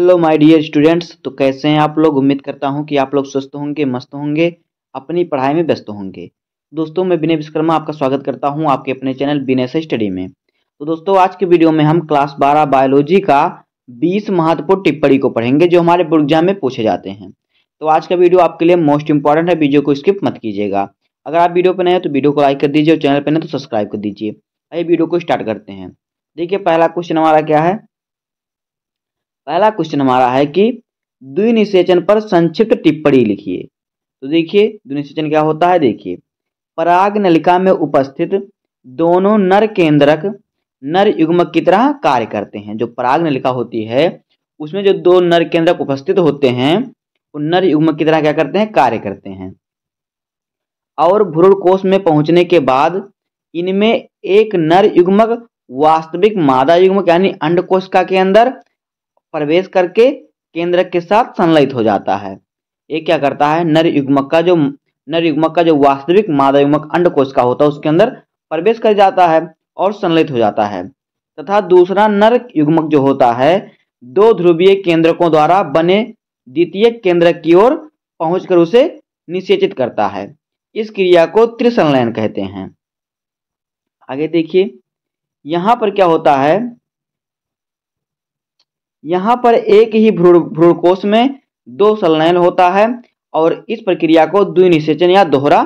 Hello my dear students. तो कैसे हैं आप लोग। उम्मीद करता हूं कि आप लोग स्वस्थ होंगे, मस्त होंगे, अपनी पढ़ाई में व्यस्त होंगे। दोस्तों, मैं विनय विश्वकर्मा आपका स्वागत करता हूं आपके अपने चैनल विनय से स्टडी में। तो दोस्तों, आज के वीडियो में हम क्लास 12 बायोलॉजी का 20 महत्वपूर्ण टिप्पणी को पढ़ेंगे जो हमारे बोर्ड एग्जाम में पूछे जाते हैं। तो आज का वीडियो आपके लिए मोस्ट इंपॉर्टेंट है, वीडियो को स्किप मत कीजिएगा। अगर आप वीडियो पर नए हैं तो वीडियो को लाइक कर दीजिए और चैनल पर नए तो सब्सक्राइब कर दीजिए। आइए वीडियो को स्टार्ट करते हैं। देखिए, पहला क्वेश्चन हमारा क्या है। पहला क्वेश्चन हमारा है कि द्विनिषेचन पर संक्षिप्त टिप्पणी लिखिए। तो देखिए, द्विनिषेचन क्या होता है। देखिए, पराग नलिका में उपस्थित दोनों नर केंद्रक नर युग्मक की तरह कार्य करते हैं। जो पराग नलिका होती है उसमें जो दो नर केंद्रक उपस्थित होते हैं वो नर युग्मक की तरह क्या करते हैं, कार्य करते हैं। और भ्रूण कोश में पहुंचने के बाद इनमें एक नर युग्मक वास्तविक मादा युग्मक यानी अंडकोशिका के अंदर प्रवेश करके केंद्रक के साथ संलयित हो जाता है। ये क्या करता है, नर युग्मक का जो वास्तविक मादा युग्मक अंडकोशिका होता है उसके अंदर प्रवेश कर जाता है और संलयित हो जाता है। तथा दूसरा नर युग्मक जो होता है दो ध्रुवीय केंद्रकों द्वारा बने द्वितीय केंद्रक की ओर पहुंचकर उसे निषेचित करता है। इस क्रिया को त्रिसंलयन कहते हैं। आगे देखिए, यहां पर क्या होता है, यहां पर एक ही भ्रूणकोश में दो संलयन होता है और इस प्रक्रिया को द्विनिषेचन या दोहरा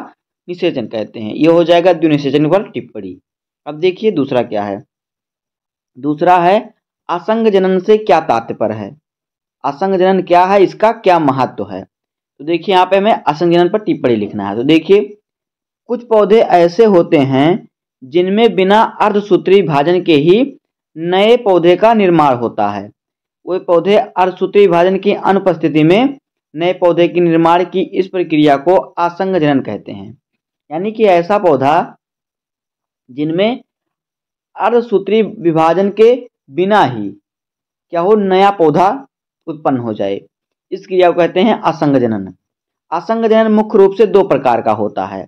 निषेचन कहते हैं। यह हो जाएगा द्विनिषेचन पर टिप्पणी। अब देखिए दूसरा क्या है। दूसरा है असंग जनन से क्या तात्पर्य है। असंग जनन क्या है, इसका क्या महत्व है। तो देखिए, यहाँ पे हमें असंग जनन पर टिप्पणी लिखना है। तो देखिए, कुछ पौधे ऐसे होते हैं जिनमें बिना अर्धसूत्री विभाजन के ही नए पौधे का निर्माण होता है। वे पौधे अर्धसूत्री विभाजन की अनुपस्थिति में नए पौधे के निर्माण की इस प्रक्रिया को असंग जनन कहते हैं। यानी कि ऐसा पौधा जिनमें अर्धसूत्री विभाजन के बिना ही क्या हो, नया पौधा उत्पन्न हो जाए, इस क्रिया को कहते हैं असंग जनन। असंग जनन मुख्य रूप से दो प्रकार का होता है।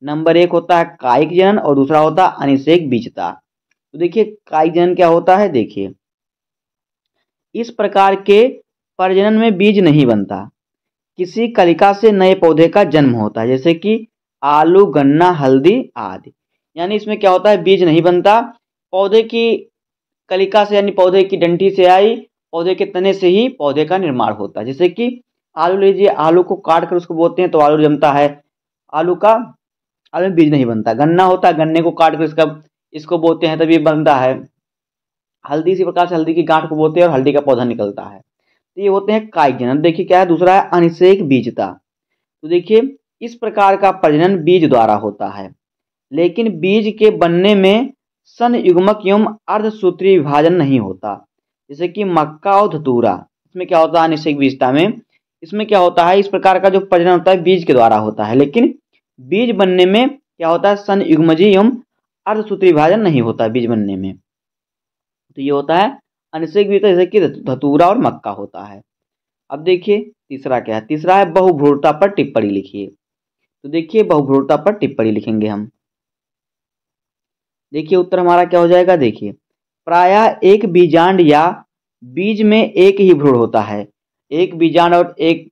नंबर एक होता है कायिक जनन और दूसरा होता है अनिषेक बीजता। तो देखिए, कायिक जनन क्या होता है। देखिए, इस प्रकार के प्रजनन में बीज नहीं बनता, किसी कलिका से नए पौधे का जन्म होता है, जैसे कि आलू, गन्ना, हल्दी आदि। यानी इसमें क्या होता है, बीज नहीं बनता, पौधे की कलिका से यानी पौधे की डंठी से आई, पौधे के तने से ही पौधे का निर्माण होता है। जैसे कि आलू लीजिए, आलू को काट कर उसको बोते हैं तो आलू जमता है, आलू में बीज नहीं बनता। गन्ना होता है, गन्ने को काट कर इसको बोते हैं तभी बनता है। हल्दी इसी प्रकार से हल्दी की गांठ को बोते हैं और हल्दी का पौधा निकलता है। तो ये होते हैं कायिक जनन। देखिए क्या है, दूसरा है अनिषेक बीजता। तो देखिए, इस प्रकार का प्रजनन बीज द्वारा होता है, लेकिन बीज के बनने में संयुग्मक एवं अर्धसूत्री विभाजन नहीं होता। जैसे कि मक्का और धतूरा, इसमें क्या होता है, अनिषेक बीजता में इसमें क्या होता है, इस प्रकार का जो प्रजनन होता है बीज के द्वारा होता है, लेकिन बीज बनने में क्या होता है, संयुग्मजी एवं अर्धसूत्री विभाजन नहीं होता बीज बनने में। तो ये होता है अनिषेक बीजता, जैसे कि धतूरा और मक्का होता है। अब देखिए तीसरा क्या है। तीसरा है बहुभ्रूणता पर टिप्पणी लिखिए। तो देखिए, बहुभ्रूणता पर टिप्पणी लिखेंगे हम। देखिए उत्तर हमारा क्या हो जाएगा। देखिए, प्रायः एक बीजांड या बीज में एक ही भ्रूण होता है। एक बीजांड और एक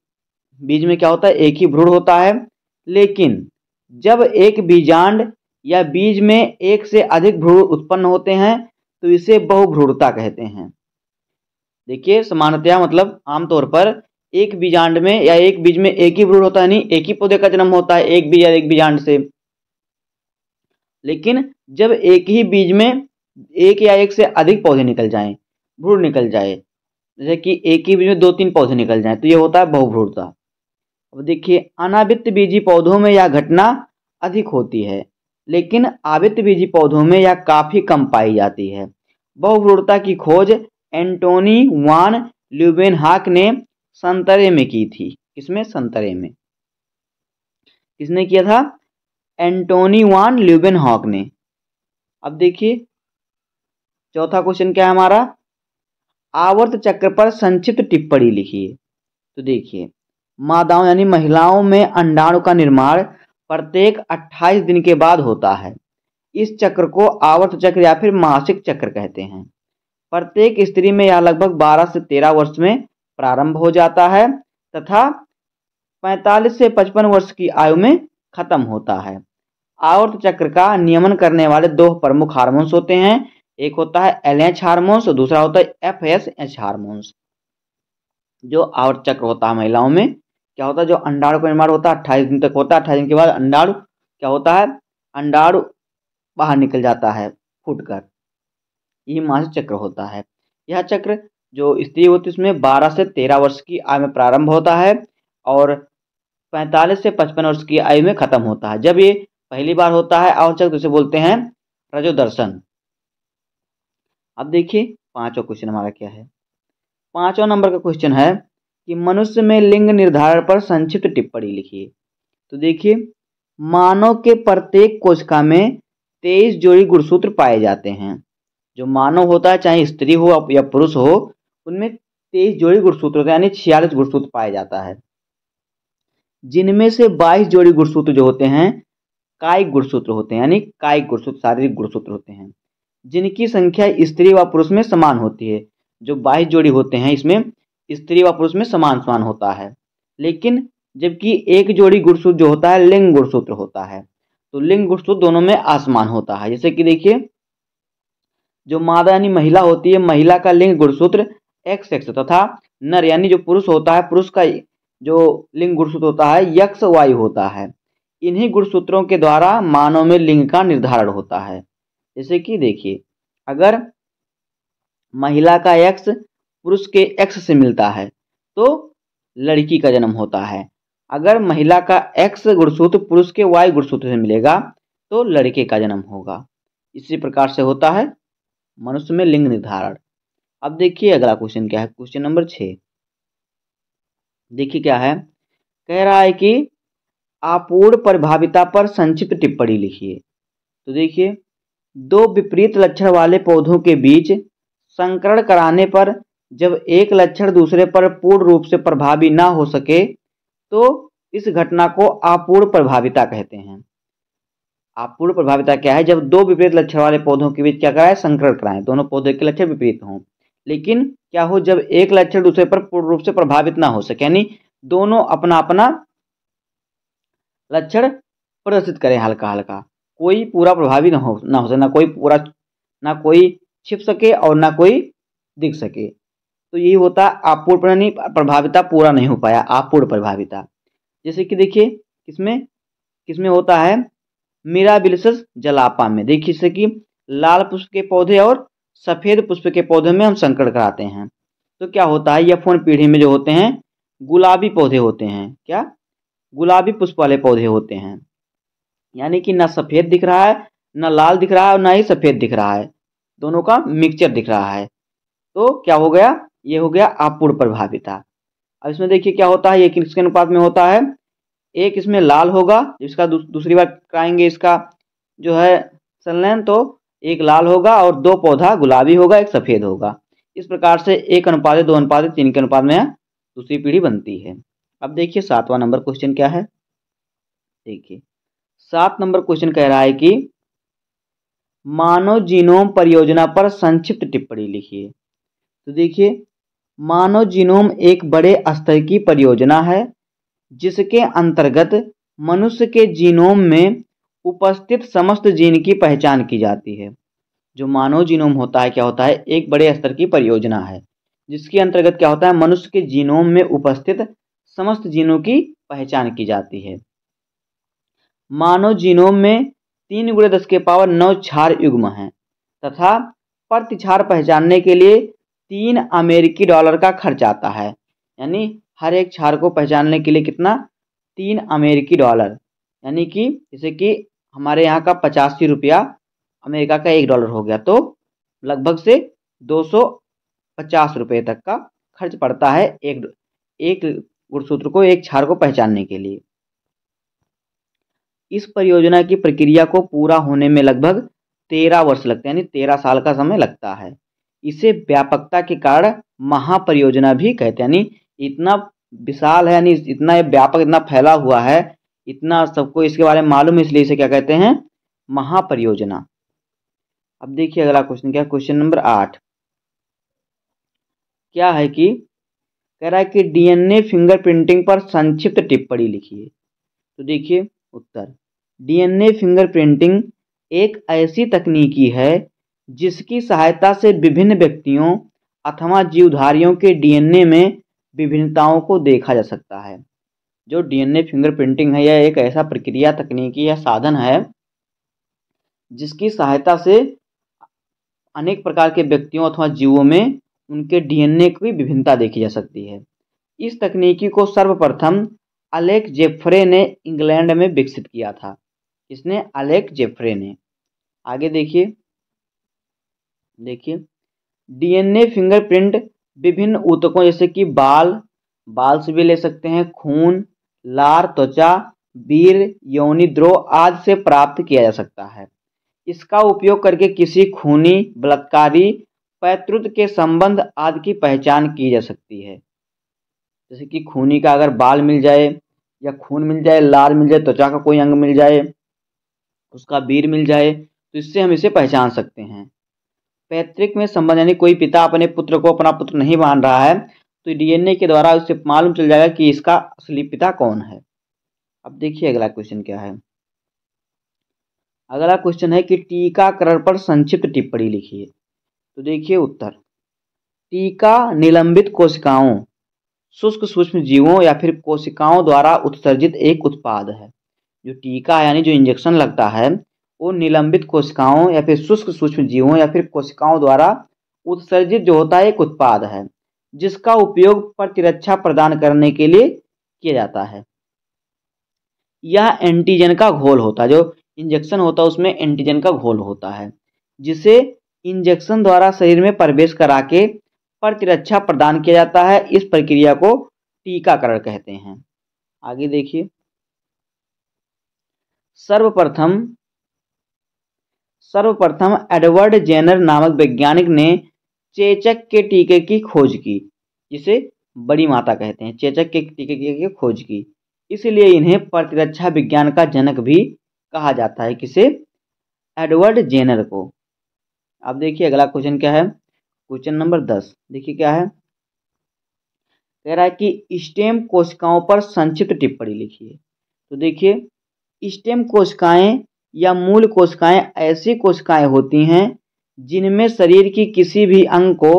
बीज में क्या होता है, एक ही भ्रूण होता है। लेकिन जब एक बीजांड या बीज में एक से अधिक भ्रूण उत्पन्न होते हैं तो इसे बहुभ्रूणता कहते हैं। देखिए, सामान्यतया मतलब आमतौर पर एक बीजांड में या एक बीज में एक ही भ्रूण होता है, नहीं एक ही पौधे का जन्म होता है एक बीज या एक बीजांड से। लेकिन जब एक ही बीज में एक या एक से अधिक पौधे निकल जाएं, भ्रूण निकल जाए, जैसे कि एक ही बीज में दो तीन पौधे निकल जाएं, तो ये होता है बहुभ्रूणता। अब देखिए, अनावृत्त बीजी पौधों में यह घटना अधिक होती है, लेकिन आवृत्त बीजी पौधों में यह काफी कम पाई जाती है। बहुभ्रूणता की खोज एंटोनी वान ल्यूवेनहॉक ने संतरे में की थी। किसमें, संतरे में। किसने किया था, एंटोनी वान ल्यूवेनहॉक ने। अब देखिए चौथा क्वेश्चन क्या है हमारा, आवर्त चक्र पर संक्षिप्त टिप्पणी लिखिए। तो देखिए, मादाओं यानी महिलाओं में अंडाणु का निर्माण प्रत्येक 28 दिन के बाद होता है। इस चक्र को आवर्त चक्र या फिर मासिक चक्र कहते हैं। प्रत्येक स्त्री में यह लगभग 12 से 13 वर्ष में प्रारंभ हो जाता है तथा 45 से 55 वर्ष की आयु में खत्म होता है। आवर्त चक्र का नियमन करने वाले दो प्रमुख हार्मोन्स होते हैं, एक होता है LH हार्मोन्स और दूसरा होता है FSH हार्मोन्स। जो आवर्त चक्र होता है महिलाओं में क्या होता है, जो अंडाणु का निर्माण होता है 28 दिन तक होता है। 28 दिन के बाद अंडाणु क्या होता है, अंडाणु बाहर निकल जाता है फूटकर, यही मासिक चक्र होता है। यह चक्र जो स्त्री होती है उसमें 12 से 13 वर्ष की आयु में प्रारंभ होता है और 45 से 55 वर्ष की आयु में खत्म होता है। जब ये पहली बार होता है आवर्त चक्र, उसे बोलते हैं रजोदर्शन। अब देखिए पांचवा क्वेश्चन हमारा क्या है। 5वां नंबर का क्वेश्चन है कि मनुष्य में लिंग निर्धारण पर संक्षिप्त टिप्पणी लिखिए। तो देखिए, मानव के प्रत्येक कोशिका में 23 जोड़ी गुणसूत्र पाए जाते हैं। जो मानव होता है, चाहे स्त्री हो या पुरुष हो, उनमें 23 जोड़ी गुणसूत्र होते हैं, यानी 46 गुणसूत्र पाया जाता है। जिनमें से 22 जोड़ी गुणसूत्र जो होते हैं कायिक गुणसूत्र होते हैं, यानी कायिक गुणसूत्र शारीरिक गुणसूत्र होते हैं, जिनकी संख्या स्त्री व पुरुष में समान होती है। जो 22 जोड़ी होते हैं इसमें स्त्री व पुरुष में समान समान होता है, लेकिन जबकि एक जोड़ी गुणसूत्र जो होता है लिंग गुणसूत्र होता है। तो लिंग गुणसूत्र दोनों में असमान होता है। जैसे कि देखिए, जो मादा यानी महिला होती है, महिला का लिंग गुणसूत्र XX तथा नर यानी जो पुरुष होता है, पुरुष का जो लिंग गुणसूत्र होता है XY होता है। इन्हीं गुणसूत्रों के द्वारा मानव में लिंग का निर्धारण होता है। जैसे कि देखिए, अगर महिला का X पुरुष के X से मिलता है तो लड़की का जन्म होता है। अगर महिला का X गुणसूत्र पुरुष के Y गुणसूत्र से मिलेगा तो लड़के का जन्म होगा। इसी प्रकार से होता है मनुष्य में लिंग निर्धारण। अब देखिए अगला क्वेश्चन क्या है, क्वेश्चन नंबर 6। देखिए क्या है, कह रहा है कि आपूर्ण प्रभाविता पर संक्षिप्त टिप्पणी लिखिए। तो देखिए, दो विपरीत लक्षण वाले पौधों के बीच संकरण कराने पर जब एक लक्षण दूसरे पर पूर्ण रूप से प्रभावी ना हो सके तो इस घटना को आपूर्ण प्रभाविता कहते हैं। आपूर्ण प्रभाविता क्या है, जब दो विपरीत लक्षण वाले पौधों के बीच क्या कराएं, संकरण कराएं, दोनों पौधों के लक्षण विपरीत हों, लेकिन क्या हो, जब एक लक्षण दूसरे पर पूर्ण रूप से प्रभावित ना हो सके, यानी दोनों अपना अपना लक्षण प्रदर्शित करें हल्का हल्का, कोई पूरा प्रभावी ना हो सके, ना कोई छिप सके और ना कोई दिख सके। तो यही होता है आपूर्ण प्रभाविता, पूरा नहीं हो पाया आपूर्ण प्रभाविता। जैसे कि देखिए किसमें होता है, मिराबिलिसस जलापा में। देखिए जैसे कि लाल पुष्प के पौधे और सफेद पुष्प के पौधे में हम संकरण कराते हैं तो क्या होता है, F1 पीढ़ी में जो होते हैं गुलाबी पौधे होते हैं, क्या गुलाबी पुष्प वाले पौधे होते हैं, यानी कि ना सफेद दिख रहा है, ना लाल दिख रहा है और ना ही सफेद दिख रहा है, दोनों का मिक्सचर दिख रहा है। तो क्या हो गया, ये हो गया आपूर्ण प्रभाविता। अब इसमें देखिए क्या होता है, ये किसके अनुपात में होता है, एक इसमें लाल होगा, जिसका दूसरी बार कराएंगे इसका जो है संलयन, तो एक लाल होगा और दो पौधा गुलाबी होगा, एक सफेद होगा। इस प्रकार से 1:2:3 के अनुपात में दूसरी पीढ़ी बनती है। अब देखिए 7वां नंबर क्वेश्चन क्या है। देखिए 7 नंबर क्वेश्चन कह रहा है कि मानव जीनोम परियोजना पर संक्षिप्त टिप्पणी लिखिए। तो देखिए, मानव जीनोम एक बड़े स्तर की परियोजना है जिसके अंतर्गत मनुष्य के जीनोम में उपस्थित समस्त जीन की पहचान की जाती है। जो मानव जीनोम होता है क्या होता है, एक बड़े स्तर की परियोजना है जिसके अंतर्गत क्या होता है, मनुष्य के जीनोम में उपस्थित समस्त जीनों की पहचान की जाती है। मानव जीनोम में 3 × 10⁹ क्षार युग्म हैं तथा प्रति क्षार पहचानने के लिए $3 का खर्च आता है, यानी हर एक क्षार को पहचानने के लिए कितना, $3, यानी कि जैसे कि हमारे यहाँ का 85 रुपया अमेरिका का $1 हो गया, तो लगभग से 250 रुपये तक का खर्च पड़ता है एक गुणसूत्र को, एक क्षार को पहचानने के लिए। इस परियोजना की प्रक्रिया को पूरा होने में लगभग 13 वर्ष लगते हैं, यानी 13 साल का समय लगता है। इसे व्यापकता के कारण महापरियोजना भी कहते हैं, यानी इतना विशाल है, यानी इतना व्यापक, इतना फैला हुआ है, इतना सबको इसके बारे में मालूम है, इसलिए इसे क्या कहते हैं, महापरियोजना। अब देखिए अगला क्वेश्चन क्या है, क्वेश्चन नंबर 8। क्या है कि कह रहा है कि डीएनए फिंगरप्रिंटिंग पर संक्षिप्त टिप्पणी लिखिए। तो देखिए उत्तर, डीएनए फिंगरप्रिंटिंग एक ऐसी तकनीकी है जिसकी सहायता से विभिन्न व्यक्तियों अथवा जीवधारियों के डीएनए में विभिन्नताओं को देखा जा सकता है। जो डीएनए फिंगरप्रिंटिंग है यह एक ऐसा प्रक्रिया, तकनीकी या साधन है जिसकी सहायता से अनेक प्रकार के व्यक्तियों अथवा जीवों में उनके डीएनए की विभिन्नता देखी जा सकती है। इस तकनीकी को सर्वप्रथम अलेक जेफ्रे ने इंग्लैंड में विकसित किया था। इसने अलेक जेफ्रे ने। आगे देखिए डीएनए फिंगरप्रिंट विभिन्न ऊतकों जैसे कि बाल से भी ले सकते हैं, खून, लार, त्वचा, वीर्य, योनि द्रोह आदि से प्राप्त किया जा सकता है। इसका उपयोग करके किसी खूनी, बलात्कारी, पैतृत्व के संबंध आदि की पहचान की जा सकती है। जैसे कि खूनी का अगर बाल मिल जाए या खून मिल जाए, लार मिल जाए, त्वचा का कोई अंग मिल जाए, उसका वीर्य मिल जाए, तो इससे हम इसे पहचान सकते हैं। पैतृक में संबंध यानी कोई पिता अपने पुत्र को अपना पुत्र नहीं मान रहा है तो डीएनए के द्वारा उससे मालूम चल जाएगा कि इसका असली पिता कौन है। अब देखिए अगला क्वेश्चन क्या है। अगला क्वेश्चन है कि टीकाकरण पर संक्षिप्त टिप्पणी लिखिए। तो देखिए उत्तर, टीका निलंबित कोशिकाओं, शुष्क सूक्ष्म जीवों या फिर कोशिकाओं द्वारा उत्सर्जित एक उत्पाद है। जो टीका यानी जो इंजेक्शन लगता है वो निलंबित कोशिकाओं या फिर शुष्क सूक्ष्म जीवों या फिर कोशिकाओं द्वारा उत्सर्जित जो होता है एक उत्पाद है जिसका उपयोग प्रतिरक्षा प्रदान करने के लिए किया जाता है। यह एंटीजन का घोल होता है, जो इंजेक्शन होता है उसमें एंटीजन का घोल होता है जिसे इंजेक्शन द्वारा शरीर में प्रवेश करा के प्रतिरक्षा प्रदान किया जाता है। इस प्रक्रिया को टीकाकरण कहते हैं। आगे देखिए, सर्वप्रथम एडवर्ड जेनर नामक वैज्ञानिक ने चेचक के टीके की खोज की, जिसे बड़ी माता कहते हैं। चेचक के टीके की खोज की, इसलिए इन्हें प्रतिरक्षा विज्ञान का जनक भी कहा जाता है। किसे? एडवर्ड जेनर को। अब देखिए अगला क्वेश्चन क्या है, क्वेश्चन नंबर 10। देखिए क्या है, कह रहा है कि स्टेम कोशिकाओं पर संक्षिप्त टिप्पणी लिखिए। तो देखिए, स्टेम कोशिकाएं या मूल कोशिकाएं ऐसी कोशिकाएं होती हैं जिनमें शरीर की किसी भी अंग को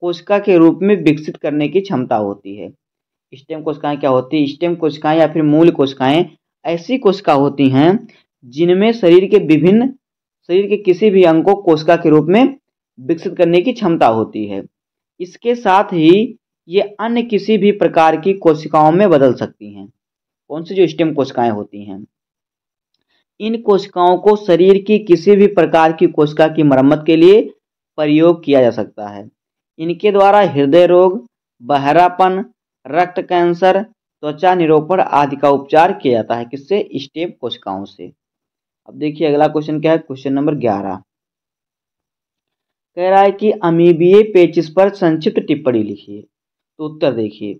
कोशिका के रूप में विकसित करने की क्षमता होती है। स्टेम कोशिकाएं क्या होती है? स्टेम कोशिकाएं या फिर मूल कोशिकाएं ऐसी कोशिका होती हैं जिनमें शरीर के किसी भी अंग को कोशिका के रूप में विकसित करने की क्षमता होती है। इसके साथ ही ये अन्य किसी भी प्रकार की कोशिकाओं में बदल सकती हैं। कौन सी? जो स्टेम कोशिकाएं होती हैं। इन कोशिकाओं को शरीर की किसी भी प्रकार की कोशिका की मरम्मत के लिए प्रयोग किया जा सकता है। इनके द्वारा हृदय रोग, बहरापन, रक्त कैंसर, त्वचा निरोपण आदि का उपचार किया जाता है। किससे? स्टेम कोशिकाओं से। अब देखिए अगला क्वेश्चन क्या है, क्वेश्चन नंबर 11। कह रहा है कि अमीबीय पेचिश पर संक्षिप्त टिप्पणी लिखिए। तो उत्तर देखिए,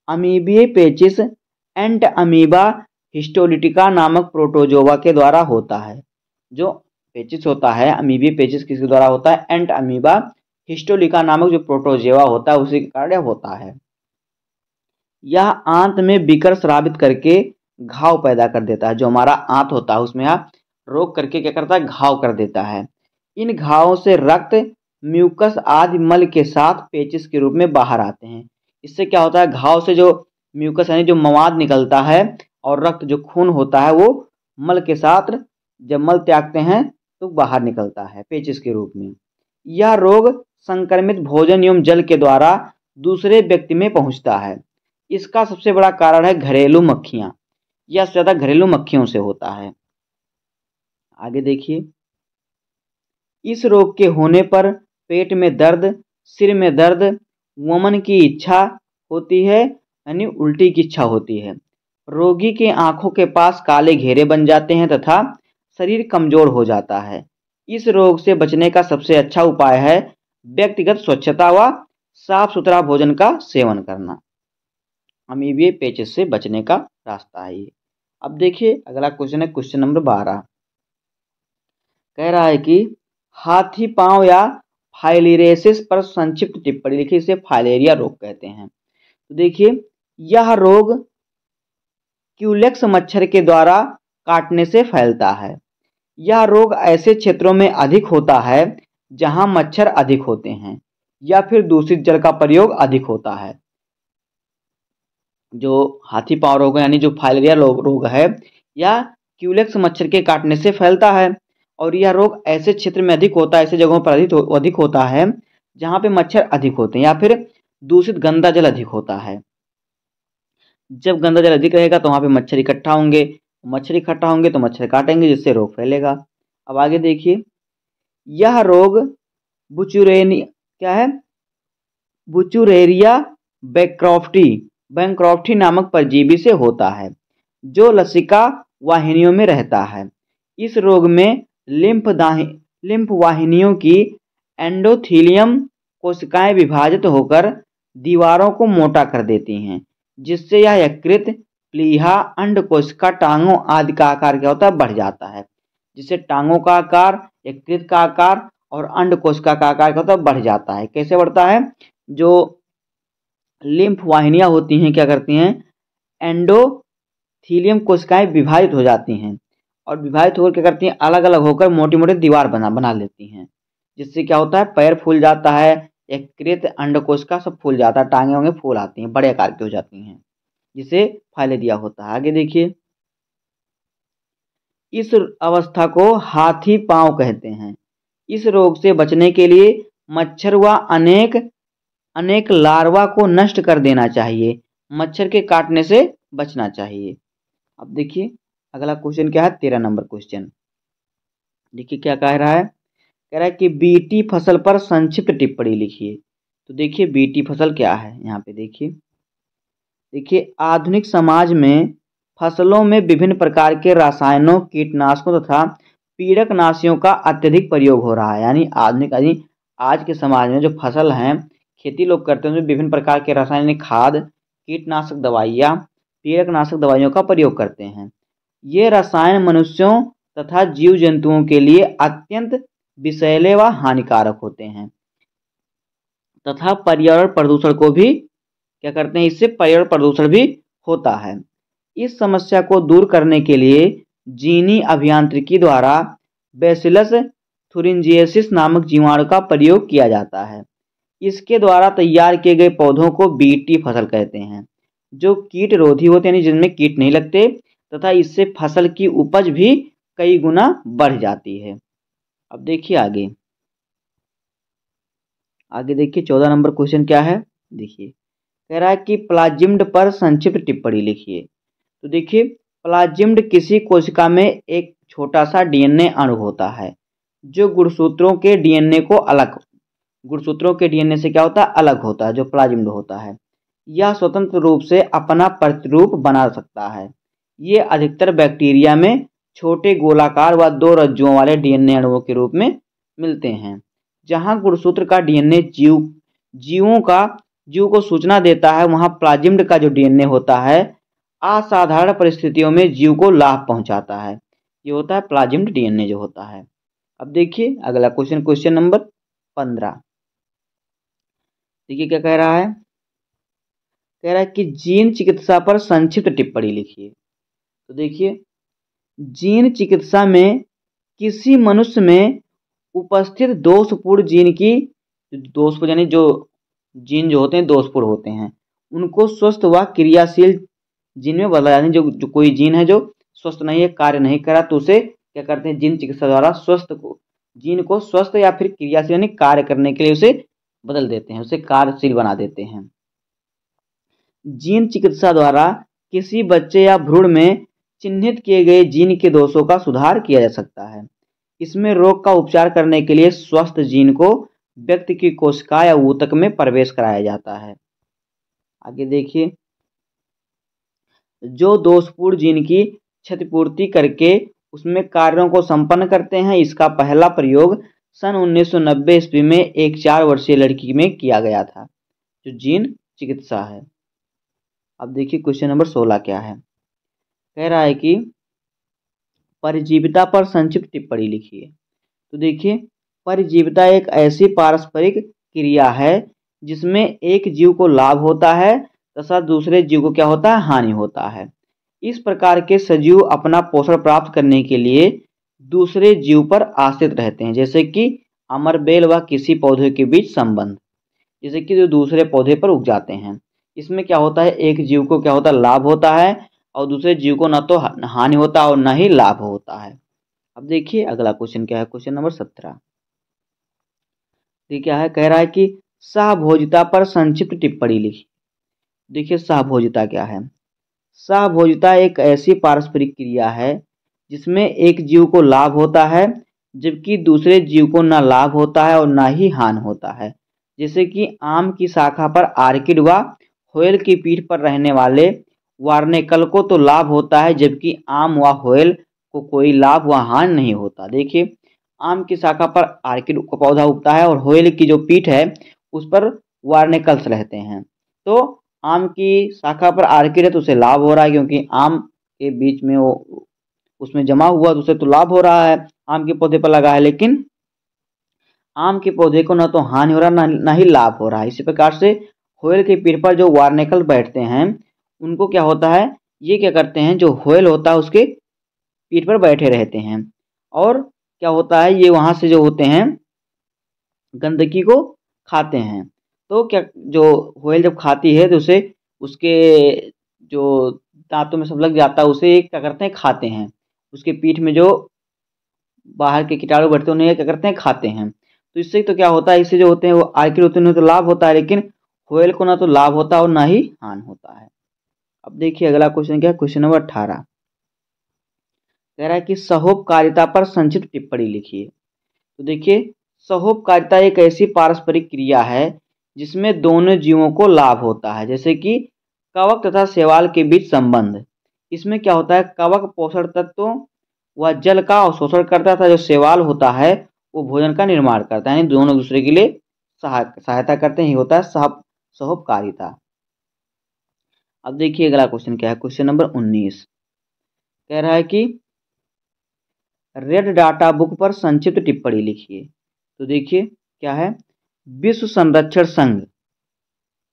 अमीबीय पेचिश एंट अमीबा हिस्टोलिटिका नामक प्रोटोजोआ के द्वारा होता है। जो पेचिश होता है, अमीबीय पेचिश किसके द्वारा होता है? एंट अमीबा हिस्टोलिका नामक जो प्रोटोजोआ होता है उसी के कारण होता है। यह आंत में विकर स्रावित करके घाव पैदा कर देता है। जो हमारा आंत होता है उसमें रोक करके क्या करता है? घाव कर देता है। इन घावों से रक्त, म्यूकस आदि मल के साथ पेचिश के रूप में बाहर आते हैं। इससे क्या होता है? घाव से जो म्यूकस यानी जो मवाद निकलता है और रक्त जो खून होता है वो मल के साथ जब मल त्यागते हैं तो बाहर निकलता है पेचिश के रूप में। यह रोग संक्रमित भोजन एवं जल के द्वारा दूसरे व्यक्ति में पहुंचता है। इसका सबसे बड़ा कारण है घरेलू मक्खियां। यह ज्यादा घरेलू मक्खियों से होता है। आगे देखिए, इस रोग के होने पर पेट में दर्द, सिर में दर्द, वमन की इच्छा होती है यानी उल्टी की इच्छा होती है। रोगी के आंखों के पास काले घेरे बन जाते हैं तथा शरीर कमजोर हो जाता है। इस रोग से बचने का सबसे अच्छा उपाय है व्यक्तिगत स्वच्छता व साफ सुथरा भोजन का सेवन करना। अमीबिय पेचिश से बचने का रास्ता है ये। अब देखिए अगला क्वेश्चन है, क्वेश्चन नंबर 12। कह रहा है कि हाथी पांव या फाइलेरियासिस पर संक्षिप्त टिप्पणी लिखिए, इसे फाइलेरिया रोग कहते हैं। तो देखिए, यह रोग क्यूलेक्स मच्छर के द्वारा काटने से फैलता है। यह रोग ऐसे क्षेत्रों में अधिक होता है जहां मच्छर अधिक होते हैं या फिर दूषित जल का प्रयोग अधिक होता है। जो हाथी पांव रोग यानी जो फाइलेरिया रोग है, यह क्यूलेक्स मच्छर के काटने से फैलता है और यह रोग ऐसे क्षेत्र में अधिक होता है, ऐसे जगहों पर अधिक होता है जहां पे मच्छर अधिक होते हैं या फिर दूषित गंदा जल अधिक होता है। जब गंदा जल अधिक रहेगा तो वहां पे मच्छर इकट्ठा होंगे, तो मच्छर काटेंगे जिससे रोग फैलेगा। अब आगे देखिए, यह रोग बुचुरेरिया बैंक्रॉफ्टी नामक परजीवी से होता है जो लसिका वाहिनियों में रहता है। इस रोग में लिम्फ वाहिनियों की एंडोथीलियम कोशिकाएं विभाजित होकर दीवारों को मोटा कर देती हैं, जिससे यह यकृत, प्लीहा, अंड कोशिका, टांगों आदि का आकार क्या होता है, बढ़ जाता है। जिससे टांगों का आकार, यकृत का आकार और अंड कोशिका का आकार क्या होता है, बढ़ जाता है। कैसे बढ़ता है? जो लिम्फ वाहिनियां होती हैं क्या करती हैं, एंडोथीलियम कोशिकाएं विभाजित हो जाती हैं और विभाजित होकर क्या करती हैं, अलग अलग होकर मोटी मोटी दीवार बना लेती हैं। जिससे क्या होता है, पैर फूल जाता है, यकृत, अंड कोशिका सब फूल जाता है, टांगे वांगे फूल आती हैं, बड़े आकार की हो जाती हैं, जिसे फाइलेरिया होता है। आगे देखिए, इस अवस्था को हाथी पांव कहते हैं। इस रोग से बचने के लिए मच्छर व अनेक लार्वा को नष्ट कर देना चाहिए। मच्छर के काटने से बचना चाहिए। अब देखिए अगला क्वेश्चन क्या है, 13 नंबर क्वेश्चन। देखिए क्या कह रहा है, कह रहा है कि बीटी फसल पर संक्षिप्त टिप्पणी लिखिए। तो देखिए बीटी फसल क्या है, यहाँ पे देखिए आधुनिक समाज में फसलों में विभिन्न प्रकार के रसायनों, कीटनाशकों तथा पीड़कनाशियों का अत्यधिक प्रयोग हो रहा है। यानी आज के समाज में जो फसल हैं, खेती लोग करते हैं, उसमें विभिन्न प्रकार के रासायनिक खाद, कीटनाशक दवाइयाँ, पीड़कनाशक दवाइयों का प्रयोग करते हैं। ये रसायन मनुष्यों तथा जीव जंतुओं के लिए अत्यंत विषैले व हानिकारक होते हैं तथा पर्यावरण प्रदूषण को भी क्या करते हैं, इससे पर्यावरण प्रदूषण भी होता है। इस समस्या को दूर करने के लिए जीनी अभियांत्रिकी द्वारा बैसिलस थुरिंजिएसिस नामक जीवाणु का प्रयोग किया जाता है। इसके द्वारा तैयार किए गए पौधों को बीटी फसल कहते हैं, जो कीट रोधी होते हैं, यानी जिनमें कीट नहीं लगते तथा इससे फसल की उपज भी कई गुना बढ़ जाती है। अब देखिए आगे देखिए 14 नंबर क्वेश्चन क्या है। देखिए कह रहा है कि प्लाज्मिड पर संक्षिप्त टिप्पणी लिखिए। तो देखिए प्लाज्मिड किसी कोशिका में एक छोटा सा डीएनए अणु होता है जो गुणसूत्रों के डीएनए से क्या होता है, अलग होता है, जो प्लाज्मिड होता है। यह स्वतंत्र रूप से अपना प्रतिरूप बना सकता है। ये अधिकतर बैक्टीरिया में छोटे गोलाकार व 2 रज्जुओं वाले डीएनए अणुओं के रूप में मिलते हैं। जहां गुणसूत्र का डीएनए जीवों को सूचना देता है, वहां प्लाज्मिड का जो डीएनए होता है असाधारण परिस्थितियों में जीव को लाभ पहुंचाता है। ये होता है प्लाज्मिड डीएनए जो होता है। अब देखिए अगला क्वेश्चन नंबर 15। देखिए क्या कह रहा है, कह रहा है कि जीन चिकित्सा पर संक्षिप्त टिप्पणी लिखिए। तो देखिए जीन चिकित्सा में किसी मनुष्य में उपस्थित दोषपूर्ण जीन की, दोषपूर्ण यानी जो जीन जो होते हैं दोषपूर्ण होते हैं, उनको स्वस्थ व क्रियाशील जीन में बदला, यानी जो कोई जीन है जो स्वस्थ नहीं है, कार्य नहीं करा, तो उसे क्या करते हैं, जीन चिकित्सा द्वारा जीन को स्वस्थ या फिर क्रियाशील यानी कार्य करने के लिए उसे बदल देते हैं, उसे कार्यशील बना देते हैं। जीन चिकित्सा द्वारा किसी बच्चे या भ्रूण में चिन्हित किए गए जीन के दोषों का सुधार किया जा सकता है। इसमें रोग का उपचार करने के लिए स्वस्थ जीन को व्यक्ति की कोशिका या ऊतक में प्रवेश कराया जाता है। आगे देखिए, जो दोषपूर्ण जीन की क्षतिपूर्ति करके उसमें कार्यों को संपन्न करते हैं, इसका पहला प्रयोग सन 1990 ईस्वी में एक 4 वर्षीय लड़की में किया गया था, जो जीन चिकित्सा है। अब देखिए क्वेश्चन नंबर 16 क्या है, कह रहा है कि परजीविता पर संक्षिप्त टिप्पणी लिखिए। तो देखिए परिजीविता एक ऐसी पारस्परिक क्रिया है जिसमें एक जीव को लाभ होता है तथा दूसरे जीव को क्या होता है, हानि होता है। इस प्रकार के सजीव अपना पोषण प्राप्त करने के लिए दूसरे जीव पर आश्रित रहते हैं, जैसे कि अमरबेल व किसी पौधे के बीच संबंध, जैसे कि जो दूसरे पौधे पर उग जाते हैं। इसमें क्या होता है, एक जीव को क्या होता है, लाभ होता है और दूसरे जीव को न तो हानि होता है और न ही लाभ होता है। अब देखिए अगला क्वेश्चन क्या है, क्वेश्चन नंबर 17। ये क्या है, कह रहा है कि सहभोजिता पर संक्षिप्त टिप्पणी लिखी। देखिए सहभोजिता क्या है। सहभोजिता एक ऐसी पारस्परिक क्रिया है जिसमें एक जीव को लाभ होता है जबकि दूसरे जीव को न लाभ होता है और न ही हान होता है। जैसे कि आम की शाखा पर आर्किड व होयल की पीठ पर रहने वाले वार्नेकल को तो लाभ होता है जबकि आम व होयल को कोई लाभ व हानि नहीं होता। देखिए आम की शाखा पर आर्किड का पौधा उगता है और होयल की जो पीठ है उस पर वार्नेकल्स रहते हैं। तो आम की शाखा पर आर्किड है तो उसे लाभ हो रहा है क्योंकि आम के बीच में वो उसमें जमा हुआ तो उसे तो लाभ हो रहा है, आम के पौधे पर लगा है, लेकिन आम के पौधे को न तो हानि हो रहा न ही लाभ हो रहा है। इसी प्रकार से होयल के पेड़ पर जो वार्नेकल बैठते हैं उनको क्या होता है, ये क्या करते हैं, जो होयल होता है उसके पीठ पर बैठे रहते हैं और क्या होता है, ये वहाँ से जो होते हैं गंदगी को खाते हैं। तो क्या जो होयल जब खाती है तो उसे उसके जो दांतों में सब लग जाता है उसे क्या करते हैं, खाते हैं। उसके पीठ में जो बाहर के कीटाणु बढ़ते हैं उन्हें क्या करते हैं, खाते हैं। तो इससे तो क्या होता है, इससे जो होते हैं वो आर्किड होते हैं उन्हें तो लाभ होता है लेकिन होयल को ना तो लाभ होता है और ना ही हानि होता है। अब देखिए अगला क्वेश्चन क्या है, क्वेश्चन नंबर 18। कह रहा है कि सहोपकारिता पर संक्षिप्त टिप्पणी लिखिए। तो देखिए सहोपकारिता एक ऐसी पारस्परिक क्रिया है जिसमें दोनों जीवों को लाभ होता है, जैसे कि कवक तथा शैवाल के बीच संबंध। इसमें क्या होता है, कवक पोषण तत्वों व जल का अवशोषण करता था, जो शैवाल होता है वो भोजन का निर्माण करता है, यानी दोनों दूसरे के लिए सहायता करते ही होता है सहोपकारिता। अब देखिए अगला क्वेश्चन क्या है, क्वेश्चन नंबर 19। कह रहा है कि रेड डाटा बुक पर संक्षिप्त टिप्पणी लिखिए। तो देखिए क्या है, विश्व संरक्षण संघ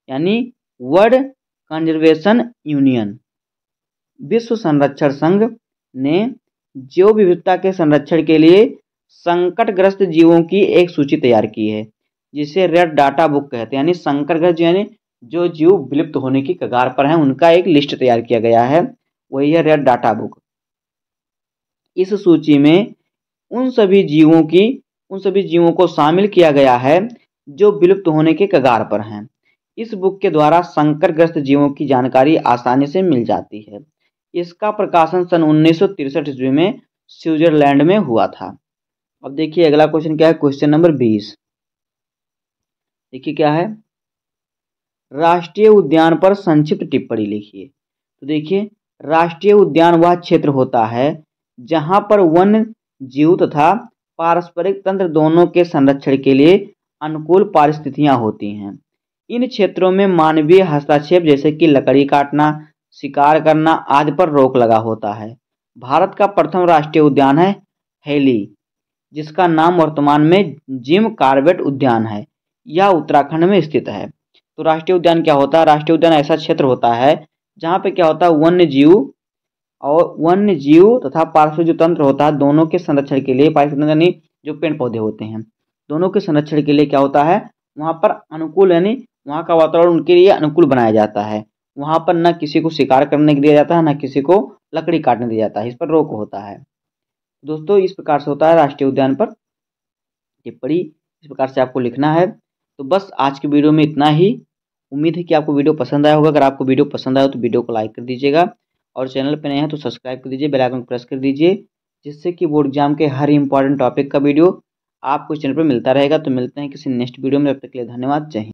यानी वर्ल्ड कंजर्वेशन यूनियन, विश्व संरक्षण संघ ने जैव विविधता के संरक्षण के लिए संकटग्रस्त जीवों की एक सूची तैयार की है जिसे रेड डाटा बुक कहते हैं। यानी संकटग्रस्त यानी जो जीव विलुप्त होने की कगार पर हैं उनका एक लिस्ट तैयार किया गया है, वही है रेड डाटा बुक। इस सूची में उन सभी जीवों को शामिल किया गया है जो विलुप्त होने के कगार पर हैं। इस बुक के द्वारा संकटग्रस्त जीवों की जानकारी आसानी से मिल जाती है। इसका प्रकाशन सन 1963 ईस्वी में स्विट्जरलैंड में हुआ था। अब देखिए अगला क्वेश्चन क्या है, क्वेश्चन नंबर 20। देखिए क्या है, राष्ट्रीय उद्यान पर संक्षिप्त टिप्पणी लिखिए। तो देखिए राष्ट्रीय उद्यान वह क्षेत्र होता है जहां पर वन्य जीव तथा पारस्परिक तंत्र दोनों के संरक्षण के लिए अनुकूल परिस्थितियां होती हैं। इन क्षेत्रों में मानवीय हस्तक्षेप जैसे कि लकड़ी काटना, शिकार करना आदि पर रोक लगा होता है। भारत का प्रथम राष्ट्रीय उद्यान है हैली, जिसका नाम वर्तमान में जिम कॉर्बेट उद्यान है। यह उत्तराखंड में स्थित है। तो राष्ट्रीय उद्यान क्या होता है, राष्ट्रीय उद्यान ऐसा क्षेत्र होता है जहाँ पे क्या होता है, वन्य जीव तथा पारिस्थितिक जो तंत्र होता है दोनों के संरक्षण के लिए, पारिस्थितिक यानी जो पेड़ पौधे होते हैं दोनों के संरक्षण के लिए क्या होता है, वहाँ पर अनुकूल यानी वहाँ का वातावरण उनके लिए अनुकूल बनाया जाता है। वहाँ पर न किसी को शिकार करने दिया जाता है, न किसी को लकड़ी काटने दिया जाता है, इस पर रोक होता है। दोस्तों इस प्रकार से होता है राष्ट्रीय उद्यान पर टिप्पणी, इस प्रकार से आपको लिखना है। तो बस आज की वीडियो में इतना ही। उम्मीद है कि आपको वीडियो पसंद आया होगा। अगर आपको वीडियो पसंद आया तो वीडियो को लाइक कर दीजिएगा और चैनल पर नए हैं तो सब्सक्राइब कर दीजिए, बेल आइकन प्रेस कर दीजिए, जिससे कि बोर्ड एग्जाम के हर इंपॉर्टेंट टॉपिक का वीडियो आपको इस चैनल पर मिलता रहेगा। तो मिलते हैं किसी नेक्स्ट वीडियो में, तब तक के लिए धन्यवाद, जय हिंद।